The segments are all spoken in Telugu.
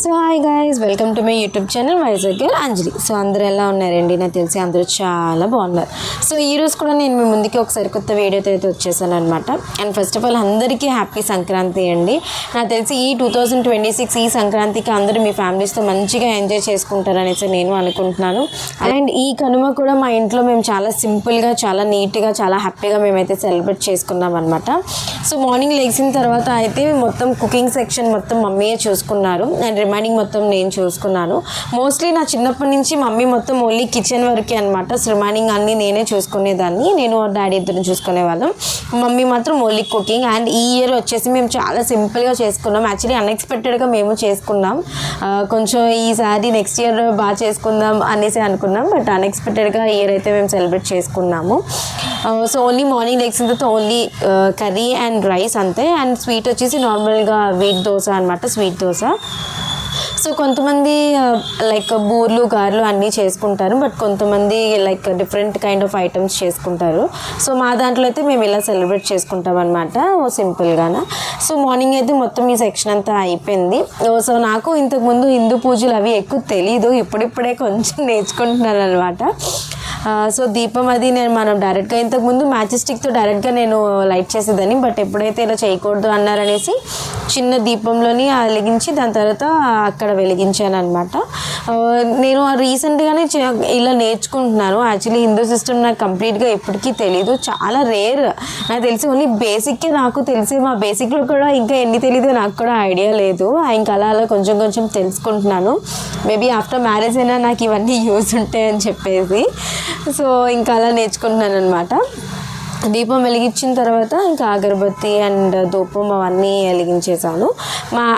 So hi guys, welcome to my YouTube channel Vizag girl Anjali. So అందరూ ఎలా ఉన్నారండి? నాకు తెలిసి అందరూ చాలా బాగున్నారు. సో ఈరోజు కూడా నేను మీ ముందుకి ఒకసారి కొత్త వీడియోతో అయితే వచ్చేసాను అనమాట. అండ్ ఫస్ట్ ఆఫ్ ఆల్ అందరికీ హ్యాపీ సంక్రాంతి అండి. నాకు తెలిసి ఈ 2026 ఈ సంక్రాంతికి అందరూ మీ ఫ్యామిలీస్తో మంచిగా ఎంజాయ్ చేసుకుంటారనేసి నేను అనుకుంటున్నాను. అండ్ ఈ కనుమ కూడా మా ఇంట్లో మేము చాలా సింపుల్గా, చాలా నీట్గా, చాలా హ్యాపీగా మేమైతే సెలబ్రేట్ చేసుకున్నాం అనమాట. సో మార్నింగ్ లెగ్సిన తర్వాత అయితే మొత్తం కుకింగ్ సెక్షన్ మొత్తం మమ్మీయే చూసుకున్నారు అండ్ రిమైనింగ్ మొత్తం నేను చూసుకున్నాను. మోస్ట్లీ నా చిన్నప్పటి నుంచి మమ్మీ మొత్తం ఓన్లీ కిచెన్ వరకే అనమాట. సో రిమైనింగ్ అన్నీ నేనే చూసుకునేదాన్ని, నేను డాడీ ఇద్దరు చూసుకునేవాళ్ళం. మమ్మీ మాత్రం ఓన్లీ కుకింగ్. అండ్ ఈ ఇయర్ వచ్చేసి మేము చాలా సింపుల్గా చేసుకున్నాం. యాక్చువల్లీ అన్ఎక్స్పెక్టెడ్గా మేము చేసుకున్నాం. కొంచెం ఈసారి నెక్స్ట్ ఇయర్ బాగా చేసుకుందాం అనేసి అనుకున్నాం, బట్ అన్ఎక్స్పెక్టెడ్గా ఈ ఇయర్ అయితే మేము సెలబ్రేట్ చేసుకున్నాము. సో ఓన్లీ మార్నింగ్ లెగ్సిన తర్వాత ఓన్లీ కర్రీ అండ్ రైస్ అంతే. అండ్ స్వీట్ వచ్చేసి నార్మల్గా వీట్ దోశ అనమాట, స్వీట్ దోశ. సో కొంతమంది లైక్ బూర్లు, గారెలు అన్నీ చేసుకుంటారు, బట్ కొంతమంది like different kind of items చేసుకుంటారు. సో మా దాంట్లో అయితే మేము ఇలా సెలబ్రేట్ చేసుకుంటాం అనమాట, సింపుల్గానే. సో మార్నింగ్ అయితే మొత్తం ఈ సెక్షన్ అంతా అయిపోయింది. సో నాకు ఇంతకుముందు హిందూ పూజలు అవి ఎక్కువ తెలీదు, ఇప్పుడిప్పుడే కొంచెం నేర్చుకుంటున్నాను అనమాట. సో దీపం అది మనం డైరెక్ట్గా ఇంతకుముందు మ్యాచ్ స్టిక్తో డైరెక్ట్గా నేను లైట్ చేసేదాన్ని, బట్ ఎప్పుడైతే ఇలా చేయకూడదు అన్నారనేసి చిన్న దీపంలోని వెలిగించి దాని తర్వాత అక్కడ వెలిగించాను అనమాట. నేను రీసెంట్గానే ఇలా నేర్చుకుంటున్నాను. యాక్చువల్లీ హిందూ సిస్టమ్ నాకు కంప్లీట్గా ఎప్పటికీ తెలీదు, చాలా రేర్. నాకు తెలిసి ఓన్లీ బేసిక్కే నాకు తెలిసి, మా బేసిక్లో కూడా ఇంకా ఎన్ని తెలీదో నాకు కూడా ఐడియా లేదు. ఇంకా అలా అలా కొంచెం కొంచెం తెలుసుకుంటున్నాను. మేబీ ఆఫ్టర్ మ్యారేజ్ అయినా నాకు ఇవన్నీ యూజ్ ఉంటాయని చెప్పేసి సో ఇంకా అలా నేర్చుకుంటున్నాను అనమాట. దీపం వెలిగించిన తర్వాత ఇంకా అగరబత్తి అండ్ ధూపం అవన్నీ వెలిగించేసాను.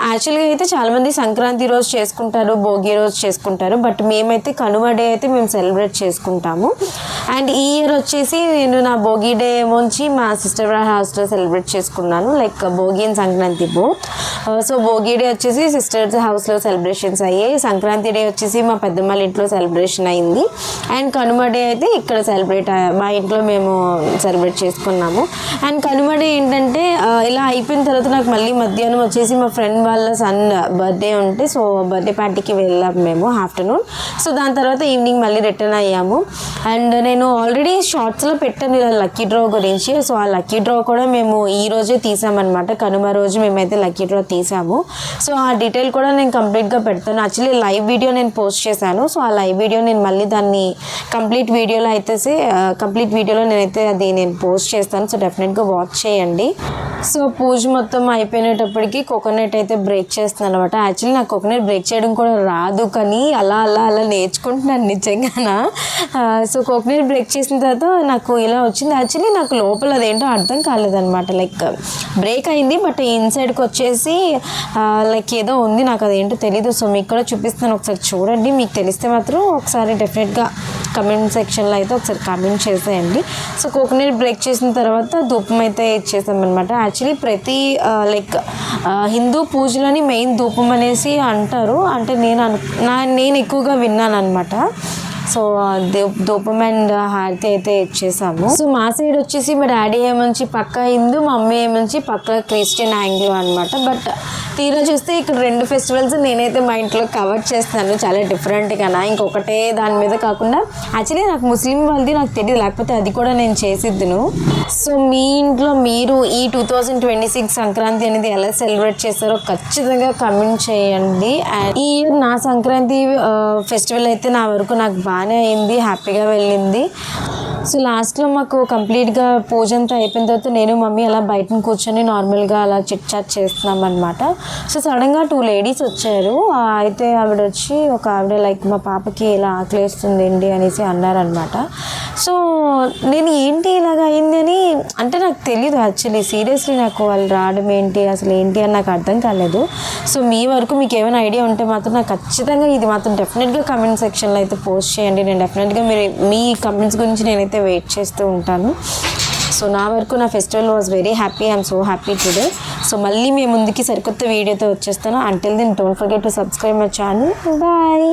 యాక్చువల్గా అయితే చాలామంది సంక్రాంతి రోజు చేసుకుంటారు, భోగి రోజు చేసుకుంటారు, బట్ మేమైతే కనుమ డే అయితే మేము సెలబ్రేట్ చేసుకుంటాము. అండ్ ఈ ఇయర్ వచ్చేసి నేను నా భోగి డే ఏమోంచి మా సిస్టర్ హౌస్లో సెలబ్రేట్ చేసుకున్నాను, like Bhogi and Sankranti both. So Bhogi day వచ్చేసి సిస్టర్స్ హౌస్లో సెలబ్రేషన్స్ అయ్యాయి, సంక్రాంతి డే వచ్చేసి మా పెద్దమ్మాళ్ళ ఇంట్లో సెలబ్రేషన్ అయింది. అండ్ కనుమ డే అయితే ఇక్కడ మా ఇంట్లో మేము సెలబ్రేట్ చేసుకున్నాము. అండ్ కనుమ డే ఏంటంటే ఇలా అయిపోయిన తర్వాత నాకు మళ్ళీ మధ్యాహ్నం వచ్చేసి మా ఫ్రెండ్ వాళ్ళ సన్ బర్త్డే ఉంటే, సో బర్త్డే పార్టీకి వెళ్ళాము మేము ఆఫ్టర్నూన్. సో దాని తర్వాత ఈవినింగ్ మళ్ళీ రిటర్న్ అయ్యాము. అండ్ నేను ఆల్రెడీ షార్ట్స్లో పెట్టాను ఇలా లక్కీ డ్రా గురించి. సో ఆ లక్కీ డ్రా కూడా మేము ఈ రోజే తీసామన్నమాట, కనుమ రోజు మేమైతే లక్కీ డ్రా తీసాము. సో ఆ డీటెయిల్ కూడా నేను కంప్లీట్గా పెడతాను. యాక్చువల్లీ లైవ్ వీడియో నేను పోస్ట్ చేశాను. సో ఆ లైవ్ వీడియో నేను మళ్ళీ దాన్ని కంప్లీట్ వీడియోలో నేనైతే అది నేను పోస్ట్ చేస్తాను. సో డెఫినెట్గా వాచ్ చేయండి. సో పూజ మొత్తం అయిపోయినప్పటికీ కోకోనట్ అయితే బ్రేక్ చేస్తున్నాను అనమాట. యాక్చువల్లీ నాకు కోకోనట్ బ్రేక్ చేయడం కూడా రాదు, కానీ అలా నేర్చుకుంటున్నాను నిజంగా. సో కోకోనట్ బ్రేక్ చేసిన తర్వాత నాకు ఇలా వచ్చింది. యాక్చువల్లీ నాకు లోపల అదేంటో అర్థం కాలేదనమాట, లైక్ బ్రేక్ అయింది, బట్ ఇన్సైడ్కి వచ్చేసి లైక్ ఏదో ఉంది, నాకు అదేంటో తెలీదు. సో మీకు కూడా చూపిస్తాను, ఒకసారి చూడండి. మీకు తెలిస్తే మాత్రం ఒకసారి డెఫినెట్గా కమెంట్ సెక్షన్లో అయితే ఒకసారి కమెంట్ చేసేయండి. సో కోకోనట్ బ్రేక్ చేసిన తర్వాత ధూపం అయితే ఇచ్చేసామన్నమాట. యాక్చువల్లీ ప్రతి లైక్ హిందూ పూజలని మెయిన్ ధూపం అనేసి అంటారు, అంటే నేను ఎక్కువగా విన్నాను అనమాట. సో ధూపం అండ్ హారతి అయితే ఇచ్చేసాము. సో మా సైడ్ వచ్చేసి మా డాడీ ఏమంచి పక్క హిందూ, మా మమ్మీ ఏమంచి పక్క క్రిస్టియన్ యాంగ్లో అనమాట. బట్ తీరా చూస్తే ఇక్కడ రెండు ఫెస్టివల్స్ నేనైతే మా ఇంట్లో కవర్ చేస్తాను చాలా డిఫరెంట్గా. ఇంకొకటే దాని మీద కాకుండా యాక్చువల్లీ నాకు ముస్లిం వాళ్ళది నాకు తెలియదు, లేకపోతే అది కూడా నేను చేసిద్దును. సో మీ ఇంట్లో మీరు ఈ 2026 సంక్రాంతి అనేది ఎలా సెలబ్రేట్ చేస్తారో ఖచ్చితంగా కమెంట్ చేయండి. అండ్ ఈ ఇయర్ నా సంక్రాంతి ఫెస్టివల్ అయితే నా వరకు నాకు బాగానే అయింది, హ్యాపీగా వెళ్ళింది. సో లాస్ట్లో మాకు కంప్లీట్గా పూజ అంతా అయిపోయిన తర్వాత నేను మమ్మీ అలా బయటను కూర్చొని నార్మల్గా అలా చిట్ చాట్ చేస్తున్నాం అనమాట. సో సడన్గా 2 లేడీస్ వచ్చారు. అయితే ఒక ఆవిడ లైక్ మా పాపకి ఇలా ఆకలేస్తుందండి అనేసి అన్నారనమాట. సో నేను ఏంటి ఇలాగ అయింది అని అంటే నాకు తెలియదు యాక్చువల్లీ, సీరియస్లీ నాకు వాళ్ళు రావడం ఏంటి అసలు ఏంటి అని నాకు అర్థం కాలేదు. సో మీ వరకు మీకు ఏమైనా ఐడియా ఉంటే మాత్రం నాకు ఖచ్చితంగా ఇది మాత్రం డెఫినెట్గా కమెంట్ సెక్షన్లో అయితే పోస్ట్ చేయండి. నేను డెఫినెట్గా మీ కమెంట్స్ గురించి నేనైతే వెయిట్ చేస్తూ ఉంటాను. సో నా వరకు నా festival was very happy, I'm so happy today. So మళ్ళీ మీ ముందుకి సరికొత్త వీడియోతో వచ్చేస్తాను. Until then don't forget to subscribe my channel. Bye.